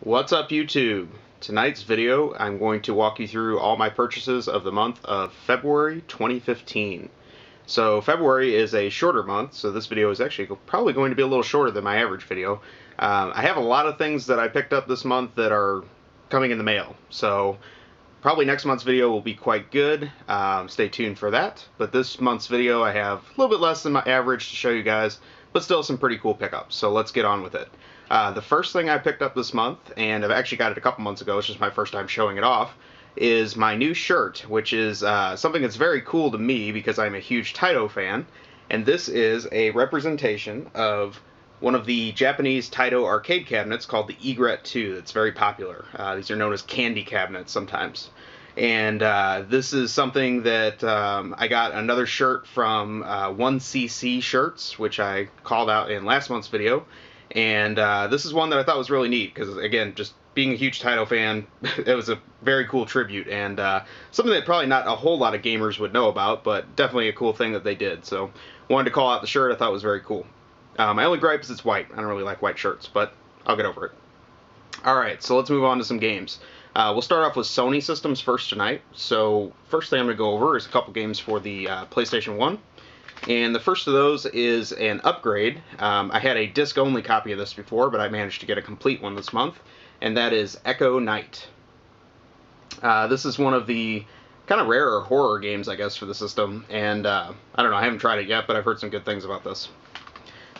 What's up, YouTube? Tonight's video, I'm going to walk you through all my purchases of the month of February 2015. So February is a shorter month, so this video is actually probably going to be a little shorter than my average video. I have a lot of things that I picked up this month that are coming in the mail, so probably next month's video will be quite good. Stay tuned for that. But this month's video I have a little bit less than my average to show you guys, but still some pretty cool pickups, so let's get on with it. The first thing I picked up this month, and I've actually got it a couple months ago, it's just my first time showing it off, is my new shirt, which is something that's very cool to me because I'm a huge Taito fan, and this is a representation of one of the Japanese Taito arcade cabinets called the Egret 2 that's very popular. These are known as candy cabinets sometimes. And this is something that I got another shirt from 1cc Shirts, which I called out in last month's video. And this is one that I thought was really neat because, again, just being a huge Taito fan, it was a very cool tribute and something that probably not a whole lot of gamers would know about, but definitely a cool thing that they did. So wanted to call out the shirt. I thought it was very cool. My only gripe is it's white. I don't really like white shirts, but I'll get over it. Alright, so let's move on to some games. We'll start off with Sony systems first tonight. So first thing I'm going to go over is a couple games for the PlayStation 1. And the first of those is an upgrade. I had a disc-only copy of this before, but I managed to get a complete one this month. And that is Echo Night. This is one of the kind of rarer horror games, I guess, for the system. And I don't know, I haven't tried it yet, but I've heard some good things about this.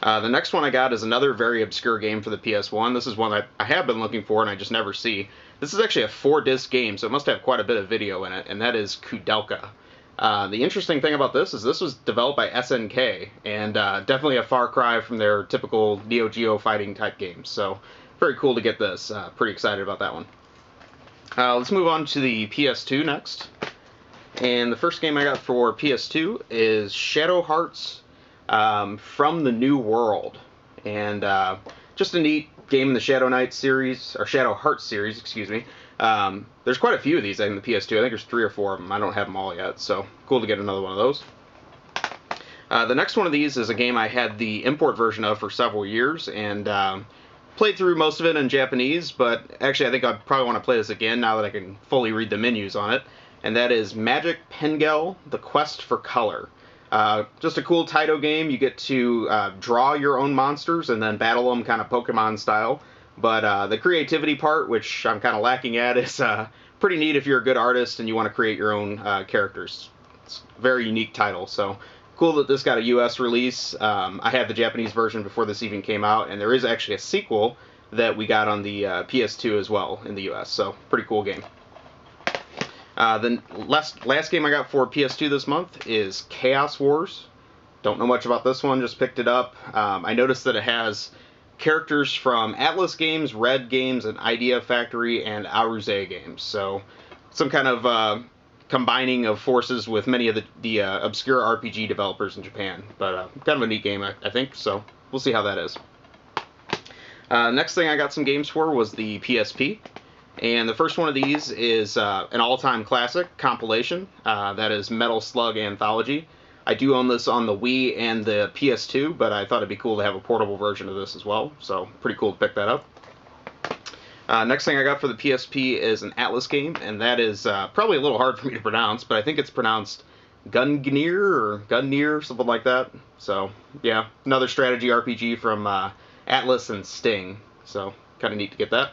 The next one I got is another very obscure game for the PS1. This is one that I have been looking for and I just never see. This is actually a 4-disc game, so it must have quite a bit of video in it, and that is Kudelka. The interesting thing about this is this was developed by SNK, and definitely a far cry from their typical Neo Geo fighting type games. So very cool to get this. Pretty excited about that one. Let's move on to the PS2 next. And the first game I got for PS2 is Shadow Hearts from the New World, and just a neat game in the Shadow Knight series, or Shadow Hearts series, excuse me. There's quite a few of these in the PS2. I think there's 3 or 4 of them. I don't have them all yet, so cool to get another one of those. The next one of these is a game I had the import version of for several years, and played through most of it in Japanese, but actually I think I probably want to play this again now that I can fully read the menus on it, and that is Magic Pengel: The Quest for Color. Just a cool Taito game. You get to draw your own monsters and then battle them kind of Pokemon style. But the creativity part, which I'm kind of lacking at, is pretty neat if you're a good artist and you want to create your own characters. It's a very unique title. So cool that this got a US release. I had the Japanese version before this even came out, and there is actually a sequel that we got on the PS2 as well in the US. So pretty cool game. The last game I got for PS2 this month is Chaos Wars. Don't know much about this one, just picked it up. I noticed that it has characters from Atlas Games, Red Games, and Idea Factory, and Aruze Games. So some kind of combining of forces with many of the obscure RPG developers in Japan. But kind of a neat game, I think, so we'll see how that is. Next thing I got some games for was the PSP. And the first one of these is an all-time classic compilation. That is Metal Slug Anthology. I do own this on the Wii and the PS2, but I thought it'd be cool to have a portable version of this as well. So pretty cool to pick that up. Next thing I got for the PSP is an Atlas game, and that is probably a little hard for me to pronounce, but I think it's pronounced Gungnir or Gunnir, something like that. So yeah, another strategy RPG from Atlas and Sting. So kind of neat to get that.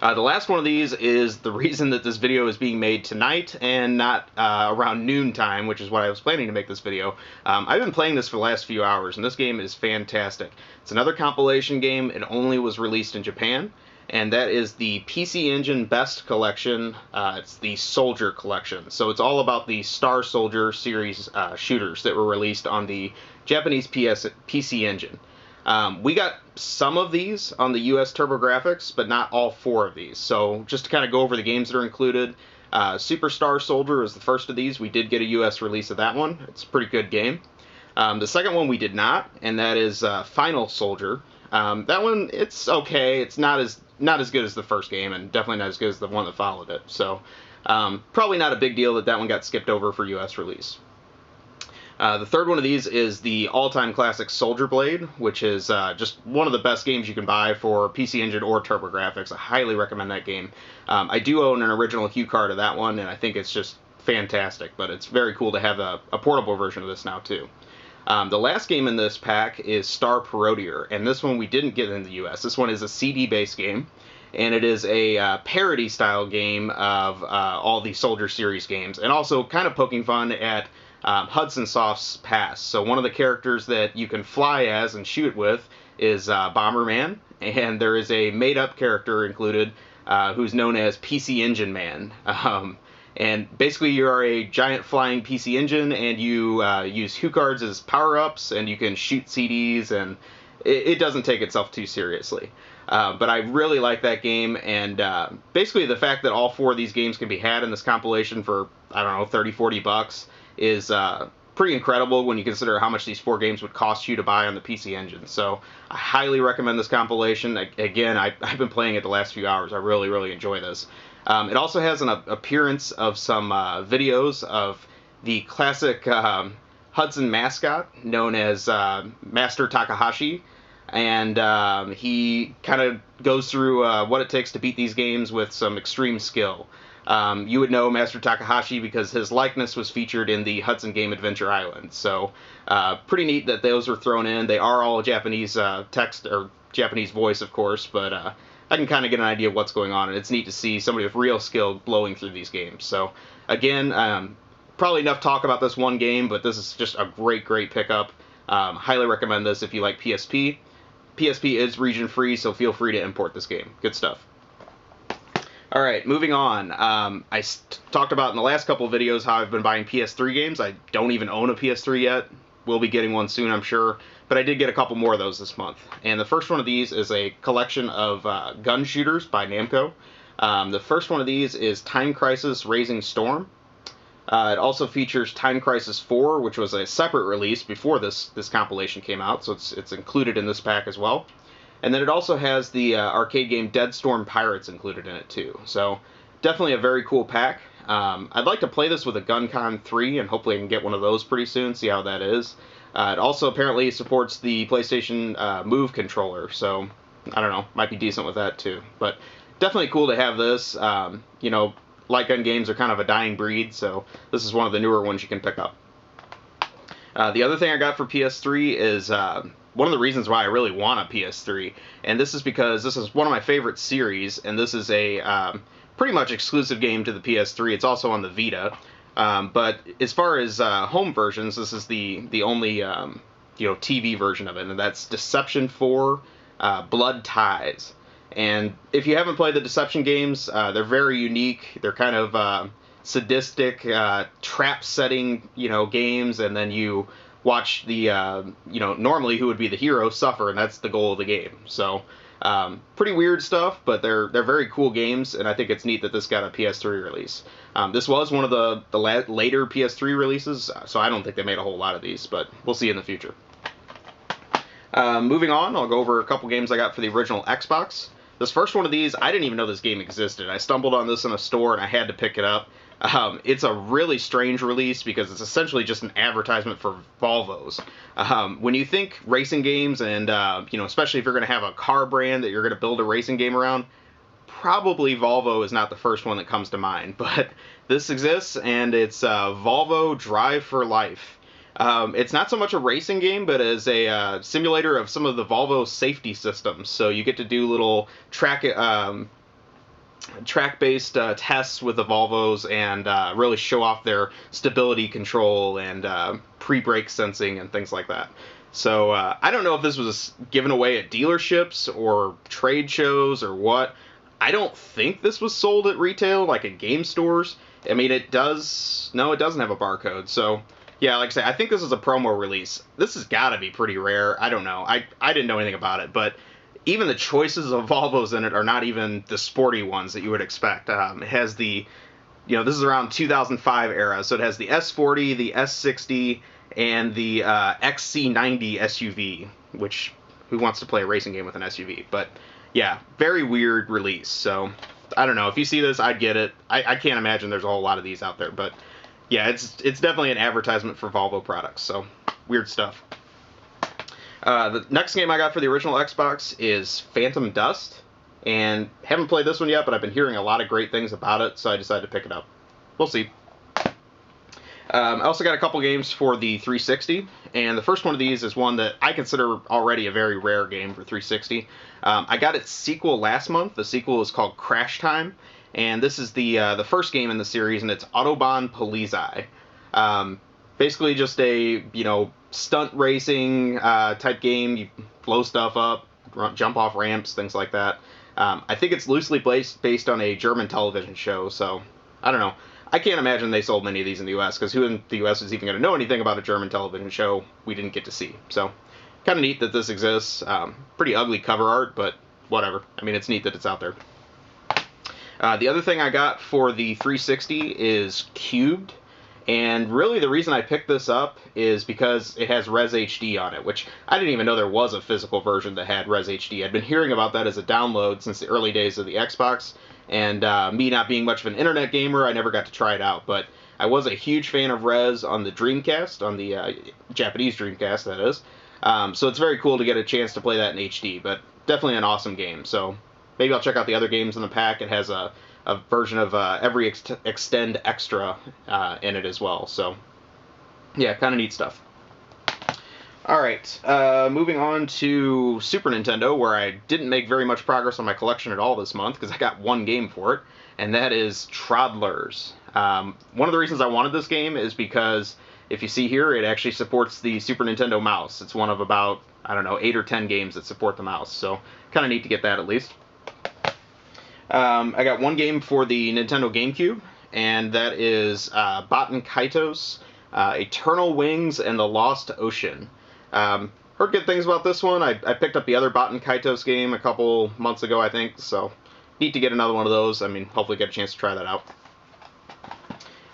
The last one of these is the reason that this video is being made tonight and not around noon time, which is what I was planning to make this video. I've been playing this for the last few hours, and this game is fantastic. It's another compilation game. It only was released in Japan, and that is the PC Engine Best Collection. It's the Soldier Collection. So it's all about the Star Soldier series shooters that were released on the Japanese PC Engine. We got some of these on the US TurboGrafx, but not all 4 of these. So just to kind of go over the games that are included, Super Star Soldier is the first of these. We did get a US release of that one. It's a pretty good game. The second one we did not, and that is Final Soldier. That one, it's okay. It's not as good as the first game, and definitely not as good as the one that followed it. So probably not a big deal that one got skipped over for US release. The third one of these is the all-time classic Soldier Blade, which is just one of the best games you can buy for PC Engine or TurboGrafx. I highly recommend that game. I do own an original Hue card of that one, and I think it's just fantastic, but it's very cool to have a portable version of this now, too. The last game in this pack is Star Parodier, and this one we didn't get in the US. This one is a CD-based game, and it is a parody-style game of all the Soldier series games, and also kind of poking fun at Hudson Soft's past. So one of the characters that you can fly as and shoot with is Bomberman, and there is a made-up character included who's known as PC Engine Man. And basically you are a giant flying PC Engine, and you use Hue cards as power-ups, and you can shoot CDs, and it doesn't take itself too seriously. But I really like that game, and basically the fact that all four of these games can be had in this compilation for, I don't know, 30, 40 bucks is pretty incredible when you consider how much these four games would cost you to buy on the PC Engine. So I highly recommend this compilation. Again, I've been playing it the last few hours. I really, really enjoy this. It also has an appearance of some videos of the classic Hudson mascot known as Master Takahashi. And he kind of goes through what it takes to beat these games with some extreme skill. You would know Master Takahashi because his likeness was featured in the Hudson game Adventure Island. So pretty neat that those were thrown in. They are all Japanese text, or Japanese voice, of course, but I can kind of get an idea of what's going on, and it's neat to see somebody with real skill blowing through these games. So again, probably enough talk about this one game, but this is just a great, great pickup. Highly recommend this if you like PSP. PSP is region free, so feel free to import this game. Good stuff. Alright, moving on. I talked about in the last couple of videos how I've been buying PS3 games. I don't even own a PS3 yet. We'll be getting one soon, I'm sure. But I did get a couple more of those this month. And the first one of these is a collection of gun shooters by Namco. The first one of these is Time Crisis Raising Storm. It also features Time Crisis 4, which was a separate release before this compilation came out, so it's included in this pack as well. And then it also has the arcade game Dead Storm Pirates included in it too. So definitely a very cool pack. I'd like to play this with a GunCon 3, and hopefully I can get one of those pretty soon, see how that is. It also apparently supports the PlayStation Move controller, so I don't know, might be decent with that too. But definitely cool to have this. You know, light gun games are kind of a dying breed, so this is one of the newer ones you can pick up. The other thing I got for PS3 is one of the reasons why I really want a PS3, and this is because this is one of my favorite series, and this is a pretty much exclusive game to the PS3. It's also on the Vita, but as far as home versions, this is the only you know, TV version of it, and that's Deception 4 Blood Ties. And if you haven't played the Deception games, they're very unique. They're kind of sadistic, trap-setting, you know, games, and then you watch the, you know, normally who would be the hero suffer, and that's the goal of the game. So, pretty weird stuff, but they're very cool games, and I think it's neat that this got a PS3 release. This was one of the later PS3 releases, so I don't think they made a whole lot of these, but we'll see in the future. Moving on, I'll go over a couple games I got for the original Xbox. This first one of these, I didn't even know this game existed. I stumbled on this in a store and I had to pick it up. It's a really strange release because it's essentially just an advertisement for Volvos. When you think racing games and, you know, especially if you're going to have a car brand that you're going to build a racing game around, probably Volvo is not the first one that comes to mind. But this exists, and it's Volvo Drive for Life. It's not so much a racing game, but as a simulator of some of the Volvo safety systems. So you get to do little track-based tests with the Volvos and really show off their stability control and pre-brake sensing and things like that. So I don't know if this was given away at dealerships or trade shows or what. I don't think this was sold at retail, like at game stores. I mean, it does... No, it doesn't have a barcode, so... Yeah, like I say, I think this is a promo release. This has got to be pretty rare. I don't know. I didn't know anything about it, but even the choices of Volvos in it are not even the sporty ones that you would expect. It has the, you know, this is around 2005 era, so it has the S40, the S60, and the XC90 SUV, which, who wants to play a racing game with an SUV? But yeah, very weird release. So I don't know. If you see this, I'd get it. I can't imagine there's a whole lot of these out there, but Yeah, it's definitely an advertisement for Volvo products, so weird stuff. The next game I got for the original Xbox is Phantom Dust, and haven't played this one yet, but I've been hearing a lot of great things about it, so I decided to pick it up. We'll see. I also got a couple games for the 360, and the first one of these is one that I consider already a very rare game for 360. I got its sequel last month. The sequel is called Crash Time, and this is the first game in the series, and it's Autobahn Polizei. Basically just a, stunt racing type game. You blow stuff up, jump off ramps, things like that. I think it's loosely based on a German television show, so I don't know. I can't imagine they sold many of these in the U.S., because who in the U.S. is even going to know anything about a German television show we didn't get to see? So, kind of neat that this exists. Pretty ugly cover art, but whatever. I mean, it's neat that it's out there. The other thing I got for the 360 is Cubed. And really the reason I picked this up is because it has Res HD on it, which I didn't even know there was a physical version that had Res HD. I'd been hearing about that as a download since the early days of the Xbox, and me not being much of an internet gamer, I never got to try it out. But I was a huge fan of Res on the Dreamcast, on the Japanese Dreamcast, that is. So it's very cool to get a chance to play that in HD, but definitely an awesome game. So maybe I'll check out the other games in the pack. It has a version of every Extend Extra in it as well. So, yeah, kind of neat stuff. Alright, moving on to Super Nintendo, where I didn't make very much progress on my collection at all this month, because I got one game for it, and that is Toddlers. One of the reasons I wanted this game is because, if you see here, it actually supports the Super Nintendo mouse. It's one of about, 8 or 10 games that support the mouse, so kind of neat to get that at least. I got one game for the Nintendo GameCube, and that is Baten Kaitos, Eternal Wings, and the Lost Ocean. Heard good things about this one. I picked up the other Baten Kaitos game a couple months ago, I think, so neat to get another one of those. I mean, hopefully get a chance to try that out.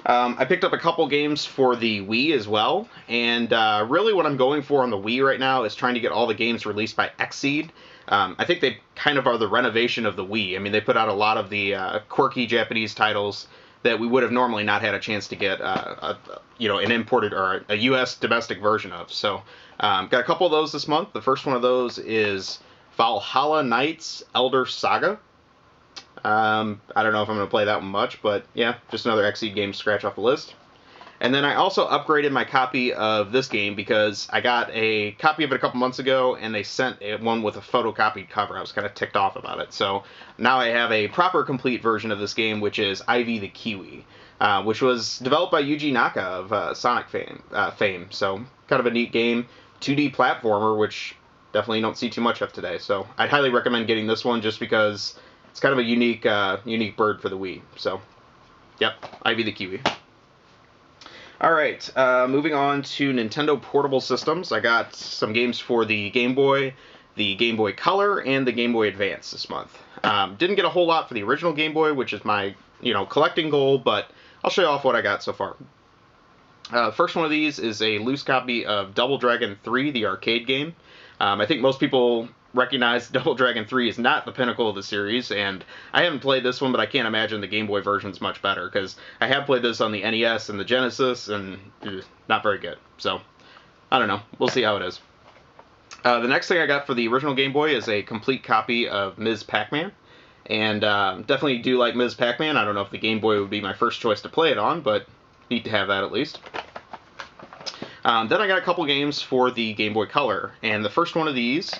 I picked up a couple games for the Wii as well, and really what I'm going for on the Wii right now is trying to get all the games released by Xseed. I think they kind of are the renovation of the Wii. I mean, they put out a lot of the quirky Japanese titles that we would have normally not had a chance to get, an imported or a U.S. domestic version of. So, got a couple of those this month. The first one of those is Valhalla Knights Elder Saga. I don't know if I'm going to play that one much, but yeah, just another Xseed game to scratch off the list. And then I also upgraded my copy of this game because I got a copy of it a couple months ago, and they sent one with a photocopied cover. I was kind of ticked off about it. So now I have a proper complete version of this game, which is Ivy the Kiwi, which was developed by Yuji Naka of Sonic fame. So kind of a neat game, 2D platformer, which definitely don't see too much of today. So I'd highly recommend getting this one just because it's kind of a unique bird for the Wii. So, yep, Ivy the Kiwi. Alright, moving on to Nintendo Portable Systems. I got some games for the Game Boy Color, and the Game Boy Advance this month. Didn't get a whole lot for the original Game Boy, which is my, collecting goal, but I'll show you off what I got so far. First one of these is a loose copy of Double Dragon 3, the arcade game. I think most people recognize Double Dragon 3 is not the pinnacle of the series, and I haven't played this one, but I can't imagine the Game Boy version's much better, because I have played this on the NES and the Genesis, and not very good. So, I don't know. We'll see how it is. The next thing I got for the original Game Boy is a complete copy of Ms. Pac-Man, and definitely do like Ms. Pac-Man. I don't know if the Game Boy would be my first choice to play it on, but neat to have that at least. Then I got a couple games for the Game Boy Color, and the first one of these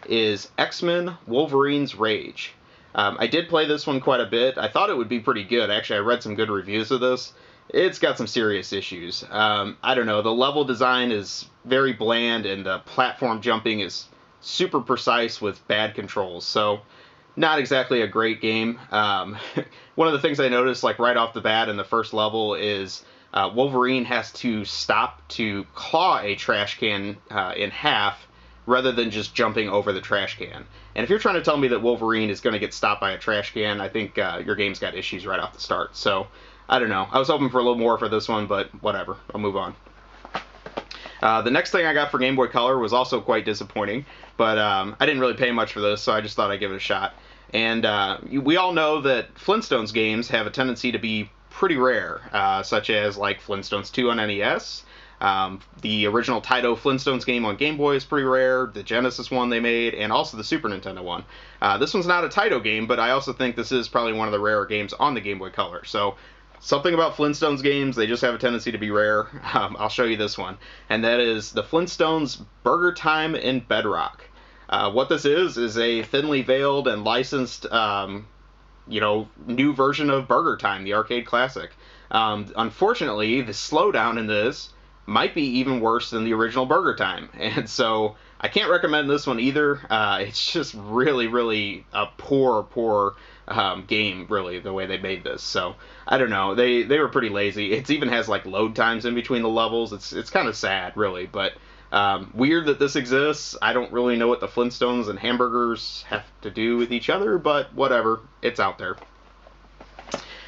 is X-Men Wolverine's Rage. I did play this one quite a bit. I thought it would be pretty good. Actually, I read some good reviews of this. It's got some serious issues. I don't know, the level design is very bland, and the platform jumping is super precise with bad controls, so not exactly a great game. One of the things I noticed, like right off the bat in the first level, is Wolverine has to stop to claw a trash can in half, rather than just jumping over the trash can. And if you're trying to tell me that Wolverine is going to get stopped by a trash can, I think your game's got issues right off the start. So, I don't know. I was hoping for a little more for this one, but whatever. I'll move on. The next thing I got for Game Boy Color was also quite disappointing, but I didn't really pay much for this, so I just thought I'd give it a shot. And we all know that Flintstones games have a tendency to be pretty rare, such as like Flintstones 2 on NES. The original Taito Flintstones game on Game Boy is pretty rare, the Genesis one they made, and also the Super Nintendo one. This one's not a Taito game, but I also think this is probably one of the rarer games on the Game Boy Color. So something about Flintstones games, they just have a tendency to be rare. I'll show you this one, and that is the Flintstones Burger Time in Bedrock. What this is a thinly veiled and licensed, new version of Burger Time, the arcade classic. Unfortunately, the slowdown in this might be even worse than the original Burger Time, and so I can't recommend this one either. It's just really, really a poor game, really, the way they made this. So I don't know. They were pretty lazy. It even has like load times in between the levels. It's kind of sad, really, but weird that this exists. I don't really know what the Flintstones and hamburgers have to do with each other, but whatever. It's out there.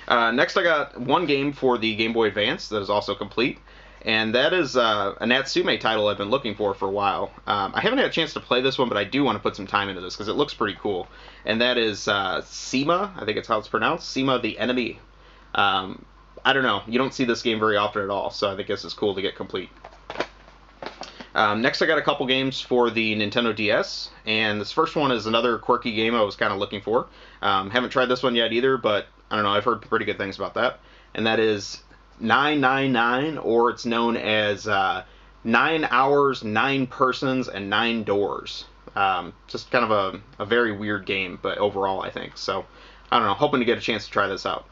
Next, I got one game for the Game Boy Advance that is also complete, and that is a Natsume title I've been looking for a while. I haven't had a chance to play this one, but I do want to put some time into this because it looks pretty cool. And that is Sema, I think it's how it's pronounced, Sema the Enemy. I don't know, you don't see this game very often at all, so I think this is cool to get complete. Next, I got a couple games for the Nintendo DS, and this first one is another quirky game I was kind of looking for. Haven't tried this one yet either, but I don't know, I've heard pretty good things about that. And that is 999, or it's known as 9 Hours, 9 Persons, and 9 Doors. Just kind of a very weird game, but overall I think. So, I don't know, hoping to get a chance to try this out.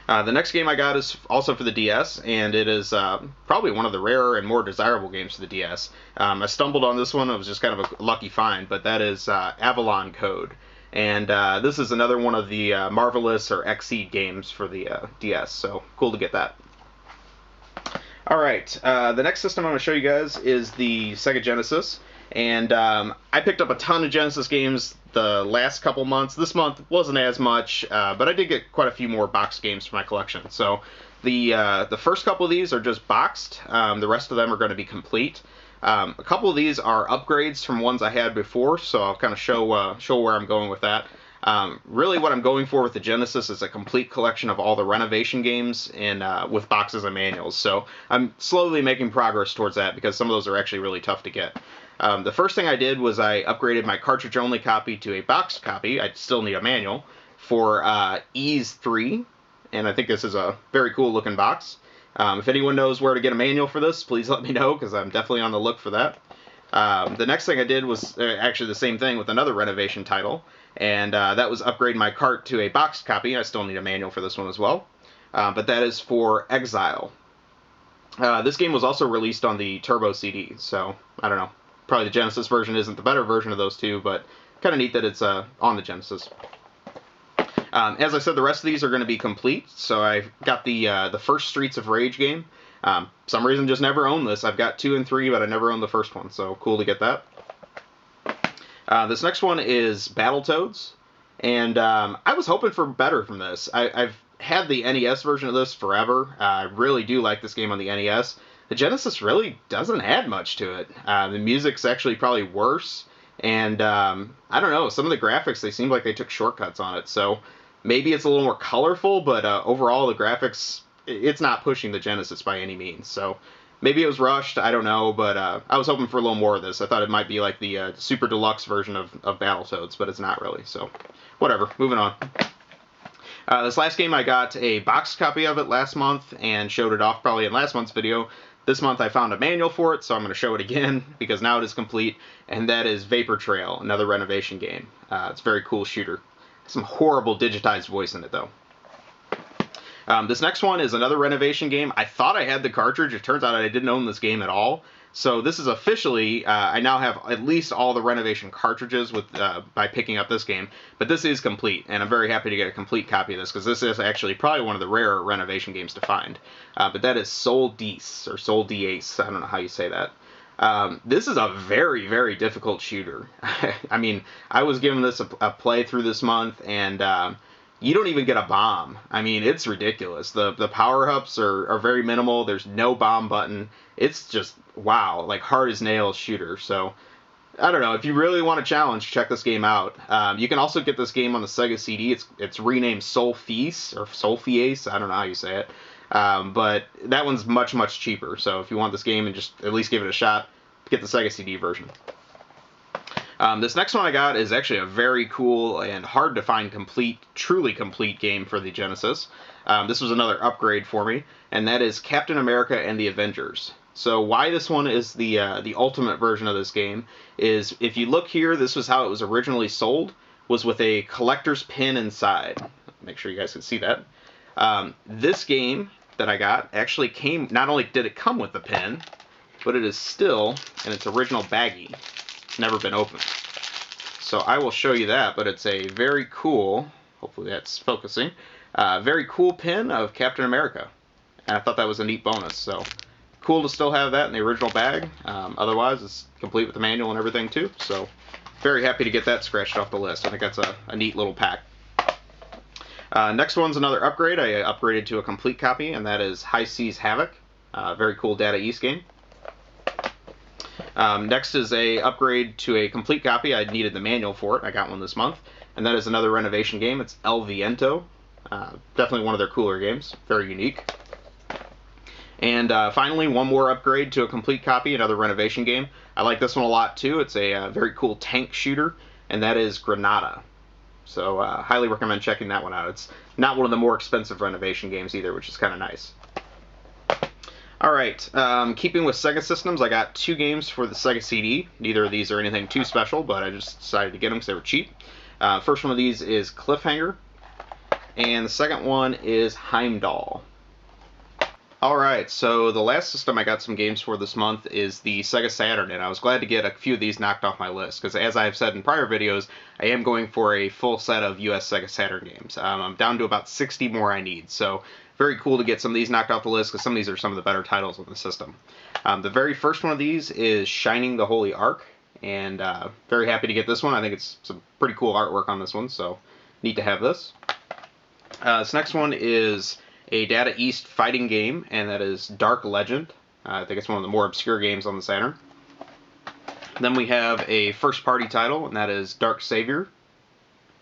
The next game I got is also for the DS, and it is probably one of the rarer and more desirable games for the DS. I stumbled on this one, it was just kind of a lucky find, but that is Avalon Code. And this is another one of the Marvelous or Xseed games for the DS, so cool to get that. Alright, the next system I'm going to show you guys is the Sega Genesis. And I picked up a ton of Genesis games the last couple months. This month wasn't as much, but I did get quite a few more boxed games for my collection. So the first couple of these are just boxed. The rest of them are going to be complete. A couple of these are upgrades from ones I had before, so I'll kind of show where I'm going with that. Really what I'm going for with the Genesis is a complete collection of all the renovation games and with boxes and manuals. So I'm slowly making progress towards that because some of those are actually really tough to get. The first thing I did was I upgraded my cartridge-only copy to a boxed copy. I still need a manual for Ease 3, and I think this is a very cool-looking box. If anyone knows where to get a manual for this, please let me know, because I'm definitely on the look for that. The next thing I did was actually the same thing with another renovation title, and that was upgrade my cart to a boxed copy. I still need a manual for this one as well, but that is for Exile. This game was also released on the Turbo CD, so I don't know. Probably the Genesis version isn't the better version of those two, but kind of neat that it's on the Genesis. As I said, the rest of these are going to be complete, so I've got the first Streets of Rage game. Some reason just never owned this. I've got 2 and 3, but I never owned the first one, so cool to get that. This next one is Battletoads, and I was hoping for better from this. I've had the NES version of this forever. I really do like this game on the NES. The Genesis really doesn't add much to it. The music's actually probably worse, and I don't know, some of the graphics, they seem like they took shortcuts on it, so maybe it's a little more colorful, but overall the graphics, it's not pushing the Genesis by any means, so maybe it was rushed, I don't know, but I was hoping for a little more of this. I thought it might be like the super deluxe version of Battletoads, but it's not really, so whatever, moving on. This last game, I got a boxed copy of it last month and showed it off probably in last month's video. This month I found a manual for it, so I'm going to show it again because now it is complete, and that is Vapor Trail, another renovation game. It's a very cool shooter. Some horrible digitized voice in it, though. This next one is another renovation game. I thought I had the cartridge. It turns out I didn't own this game at all. So this is officially, I now have at least all the renovation cartridges with by picking up this game. But this is complete, and I'm very happy to get a complete copy of this, because this is actually probably one of the rarer renovation games to find. But that is Sol Dice, or Sol Dice, I don't know how you say that. This is a very, very difficult shooter. I mean, I was giving this a play through this month, and you don't even get a bomb. I mean, it's ridiculous. The power-ups are very minimal. There's no bomb button. It's just, wow, like hard as nails shooter. So I don't know. If you really want a challenge, check this game out. You can also get this game on the Sega CD. It's renamed Solfice or Solfiace. I don't know how you say it. But that one's much, much cheaper. So if you want this game and just at least give it a shot, get the Sega CD version. This next one I got is actually a very cool and hard to find truly complete game for the Genesis. This was another upgrade for me, and that is Captain America and the Avengers. So why this one is the ultimate version of this game is, if you look here, this was how it was originally sold, was with a collector's pin inside. Make sure you guys can see that. This game that I got actually came, not only did it come with the pin, but it is still in its original baggie. Never been opened. So I will show you that, but it's a very cool, hopefully that's focusing, very cool pin of Captain America. And I thought that was a neat bonus, so cool to still have that in the original bag. Otherwise, it's complete with the manual and everything too, so very happy to get that scratched off the list. I think that's a neat little pack. Next one's another upgrade. I upgraded to a complete copy, and that is High Seas Havoc. Very cool Data East game. Next is a upgrade to a complete copy. I needed the manual for it. I got one this month. And that is another renovation game. It's El Viento. Definitely one of their cooler games. Very unique. And finally, one more upgrade to a complete copy, another renovation game. I like this one a lot too. It's a very cool tank shooter, and that is Granada. So highly recommend checking that one out. It's not one of the more expensive renovation games either, which is kind of nice. Alright, keeping with Sega systems, I got 2 games for the Sega CD. Neither of these are anything too special, but I just decided to get them because they were cheap. First one of these is Cliffhanger, and the second one is Heimdall. Alright, so the last system I got some games for this month is the Sega Saturn, and I was glad to get a few of these knocked off my list, because as I've said in prior videos, I am going for a full set of US Sega Saturn games. I'm down to about 60 more I need, so very cool to get some of these knocked off the list, because some of these are some of the better titles on the system. The very first one of these is Shining the Holy Ark, and very happy to get this one. I think it's some pretty cool artwork on this one, so neat to have this. This next one is a Data East fighting game, and that is Dark Legend. I think it's one of the more obscure games on the Saturn. Then we have a first-party title, and that is Dark Savior,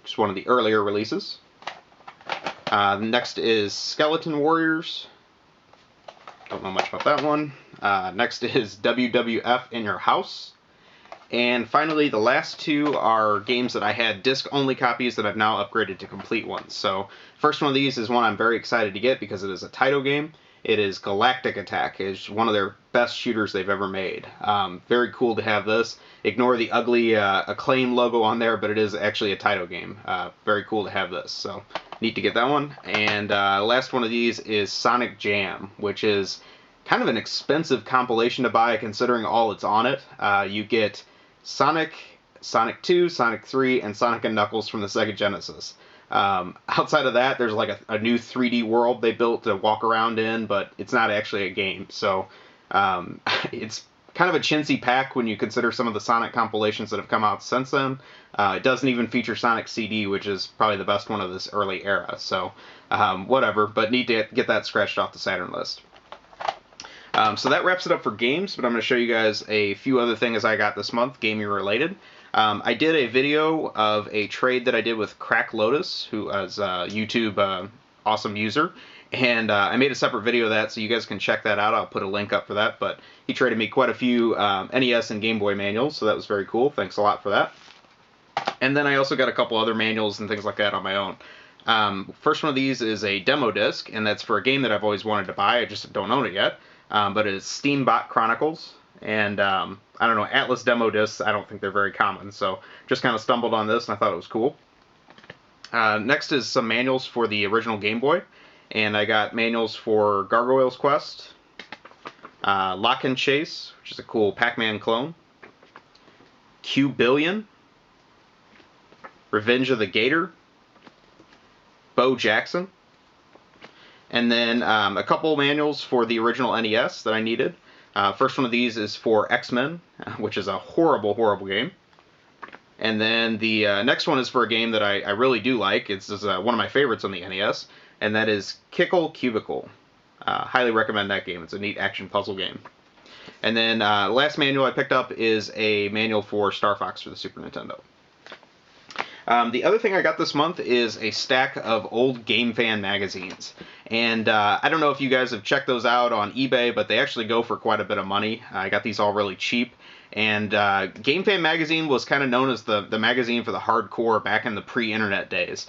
which is one of the earlier releases. Next is Skeleton Warriors. Don't know much about that one. Next is WWF in Your House. And finally, the last 2 are games that I had disc-only copies that I've now upgraded to complete ones. So, first one of these is one I'm very excited to get because it is a Taito game. It is Galactic Attack. It's one of their best shooters they've ever made. Very cool to have this. Ignore the ugly Acclaim logo on there, but it is actually a Taito game. Very cool to have this. So, neat to get that one. And last one of these is Sonic Jam, which is kind of an expensive compilation to buy considering all that's on it. You get Sonic, Sonic 2, Sonic 3, and Sonic & Knuckles from the Sega Genesis. Outside of that, there's like a new 3D world they built to walk around in, but it's not actually a game. So it's kind of a chintzy pack when you consider some of the Sonic compilations that have come out since then. It doesn't even feature Sonic CD, which is probably the best one of this early era. So whatever, but need to get that scratched off the Saturn list. So that wraps it up for games, but I'm going to show you guys a few other things I got this month, gaming related. I did a video of a trade that I did with Crack Lotus, who is a YouTube awesome user, and I made a separate video of that, so you guys can check that out. I'll put a link up for that, but he traded me quite a few NES and Game Boy manuals, so that was very cool. Thanks a lot for that. And then I also got a couple other manuals and things like that on my own. First one of these is a demo disc, and that's for a game that I've always wanted to buy. I just don't own it yet. But it's Steambot Chronicles, and I don't know, Atlas demo discs, I don't think they're very common, so just kind of stumbled on this and I thought it was cool. Next is some manuals for the original Game Boy, and I got manuals for Gargoyle's Quest, Lock and Chase, which is a cool Pac-Man clone, Q-Billion, Revenge of the Gator, Bo Jackson, and then a couple manuals for the original NES that I needed. First one of these is for X-Men, which is a horrible, horrible game. And then the next one is for a game that I really do like. It's one of my favorites on the NES, and that is Kickle Cubicle. Highly recommend that game. It's a neat action puzzle game. And then last manual I picked up is a manual for Star Fox for the Super Nintendo. The other thing I got this month is a stack of old Game Fan magazines. And I don't know if you guys have checked those out on eBay, but they actually go for quite a bit of money. I got these all really cheap. And Game Fan magazine was kind of known as the magazine for the hardcore back in the pre-internet days.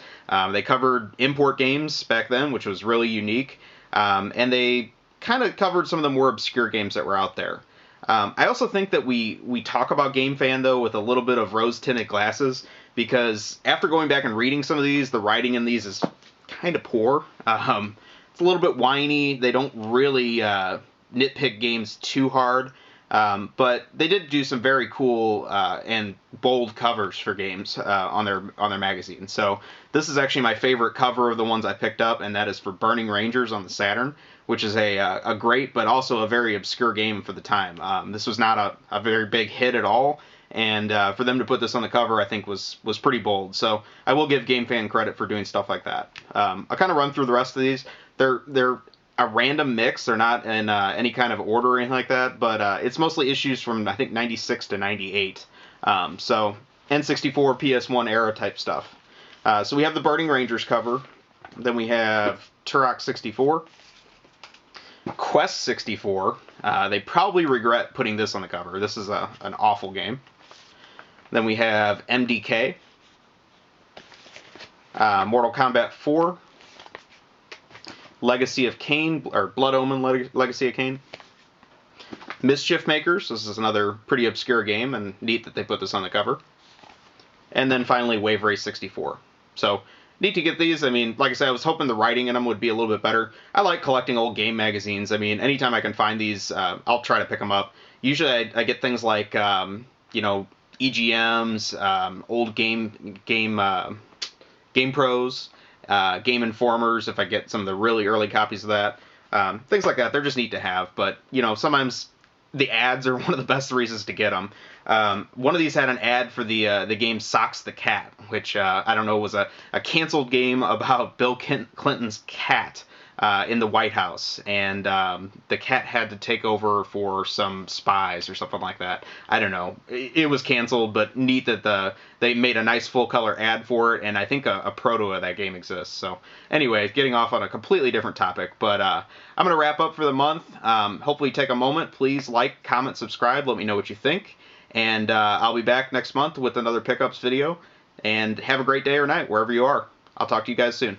They covered import games back then, which was really unique. And they kind of covered some of the more obscure games that were out there. I also think that we talk about Game Fan, though, with a little bit of rose-tinted glasses, because after going back and reading some of these, the writing in these is kind of poor. It's a little bit whiny. They don't really nitpick games too hard, but they did do some very cool and bold covers for games on their magazine. So this is actually my favorite cover of the ones I picked up, and that is for Burning Rangers on the Saturn, which is a great but also a very obscure game for the time. This was not a very big hit at all, and for them to put this on the cover, I think was pretty bold. So I will give Game Fan credit for doing stuff like that. I'll kind of run through the rest of these. They're a random mix. They're not in any kind of order or anything like that, but it's mostly issues from, I think, 96 to 98. So N64, PS1 era type stuff. So we have the Burning Rangers cover. Then we have Turok 64. Quest 64. They probably regret putting this on the cover. This is an awful game. Then we have MDK. Mortal Kombat 4. Legacy of Kain, or Blood Omen Legacy of Kain. Mischief Makers. This is another pretty obscure game, and neat that they put this on the cover. And then finally, Wave Race 64. So, neat to get these. I mean, like I said, I was hoping the writing in them would be a little bit better. I like collecting old game magazines. I mean, anytime I can find these, I'll try to pick them up. Usually I get things like, EGMs, old Game Pros, Game Informers, if I get some of the really early copies of that. Things like that. They're just neat to have. But, sometimes the ads are one of the best reasons to get them. One of these had an ad for the game Socks the Cat, which I don't know, was a canceled game about Bill Clinton's cat in the White House, and the cat had to take over for some spies or something like that. I don't know. It was canceled, but neat that they made a nice full-color ad for it, and I think a proto of that game exists. So anyway, getting off on a completely different topic, but I'm going to wrap up for the month. Hopefully take a moment. Please like, comment, subscribe. Let me know what you think. And I'll be back next month with another pickups video. And have a great day or night, wherever you are. I'll talk to you guys soon.